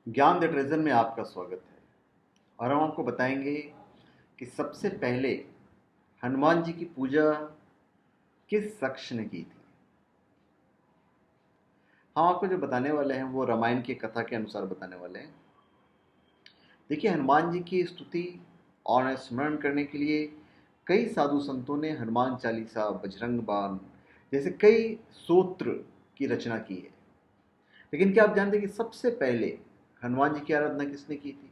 ज्ञान the treasure में आपका स्वागत है। और हम आपको बताएंगे कि सबसे पहले हनुमान जी की पूजा किस शख्स ने की थी। हम आपको जो बताने वाले हैं वो रामायण की कथा के अनुसार बताने वाले हैं। देखिए, हनुमान जी की स्तुति और स्मरण करने के लिए कई साधु संतों ने हनुमान चालीसा, बजरंग बाण जैसे कई स्तोत्र की रचना की है। लेकिन क्या आप जानते हैं कि सबसे पहले हनुमान जी की आराधना किसने की थी?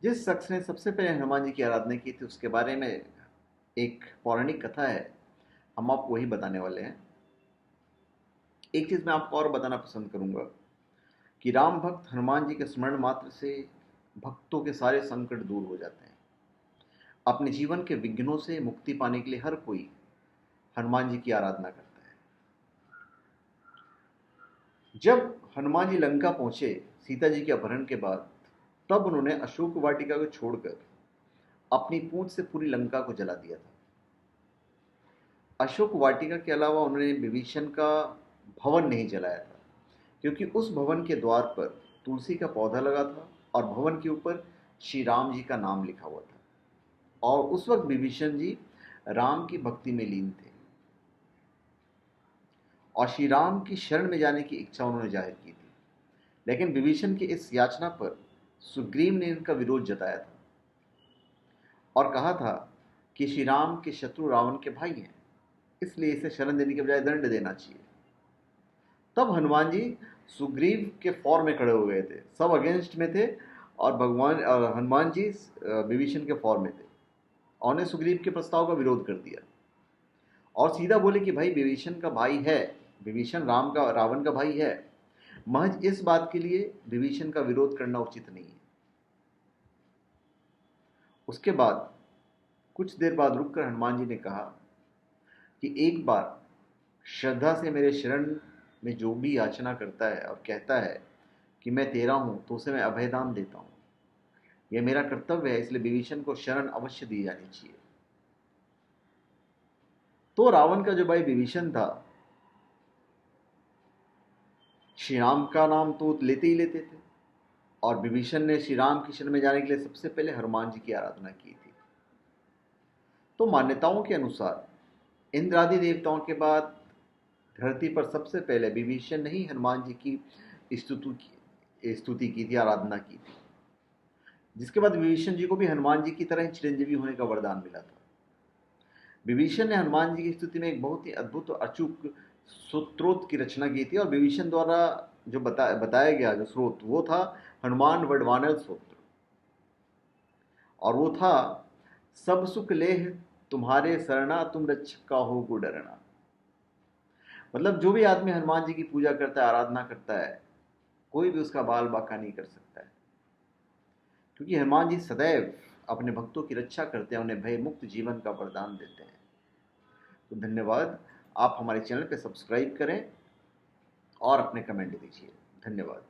जिस शख्स ने सबसे पहले हनुमान जी की आराधना की थी उसके बारे में एक पौराणिक कथा है। हम आपको वही बताने वाले हैं। एक चीज मैं आपको और बताना पसंद करूंगा कि राम भक्त हनुमान जी के स्मरण मात्र से भक्तों के सारे संकट दूर हो जाते हैं। अपने जीवन के विघ्नों से मुक्ति पाने के लिए हर कोई हनुमान जी की आराधना करता है। जब हनुमान जी लंका पहुंचे सीता जी के अपहरण के बाद, तब उन्होंने अशोक वाटिका को छोड़कर अपनी पूंछ से पूरी लंका को जला दिया था। अशोक वाटिका के अलावा उन्होंने विभीषण का भवन नहीं जलाया था, क्योंकि उस भवन के द्वार पर तुलसी का पौधा लगा था और भवन के ऊपर श्री राम जी का नाम लिखा हुआ था। और उस वक्त विभीषण जी राम की भक्ति में लीन थे और श्री राम की शरण में जाने की इच्छा उन्होंने जाहिर की थी। लेकिन विभीषण की इस याचना पर सुग्रीव ने इनका विरोध जताया था और कहा था कि श्री राम के शत्रु रावण के भाई हैं, इसलिए इसे शरण देने के बजाय दंड देना चाहिए। तब हनुमान जी सुग्रीव के फॉर में खड़े हो गए थे, सब अगेंस्ट में थे और भगवान और हनुमान जी विभीषण के फॉर में थे और ने सुग्रीव के प्रस्ताव का विरोध कर दिया और सीधा बोले कि भाई विभीषण का भाई है, विभीषण रावण का भाई है, महज इस बात के लिए विभीषण का विरोध करना उचित नहीं है। उसके बाद कुछ देर बाद रुककर हनुमान जी ने कहा कि एक बार श्रद्धा से मेरे शरण में जो भी याचना करता है और कहता है कि मैं तेरा हूं, तो उसे मैं अभयदान देता हूं। यह मेरा कर्तव्य है, इसलिए विभीषण को शरण अवश्य दी जानी चाहिए। तो रावण का जो भाई विभीषण था, श्री राम का नाम तो लेते ही लेते थे और विभीषण ने श्री राम की शरण में जाने के लिए सबसे पहले हनुमान जी की आराधना की थी। तो मान्यताओं के अनुसार इंद्र आदि देवताओं के बाद धरती पर सबसे पहले विभीषण ने ही हनुमान जी की स्तुति की थी, आराधना की थी। जिसके बाद विभीषण जी को भी हनुमान जी की तरह ही चिरंजीवी होने का वरदान मिला था। विभीषण ने हनुमान जी की स्तुति में एक बहुत ही अद्भुत और अचूक सूत्रोक्त की रचना की थी और विभीषण द्वारा जो बताया गया जो स्रोत वो था हनुमान वडवानर सूत्र। और वो था, सब सुख लेह तुम्हारे सरना, तुम रक्षक का हो गो डरना। मतलब जो भी आदमी हनुमान जी की पूजा करता है, आराधना करता है, कोई भी उसका बाल बाका नहीं कर सकता है, क्योंकि हनुमान जी सदैव अपने भक्तों की रक्षा करते हैं, उन्हें भय मुक्त जीवन का वरदान देते हैं। तो धन्यवाद। आप हमारे चैनल पे सब्सक्राइब करें और अपने कमेंट दीजिए। धन्यवाद।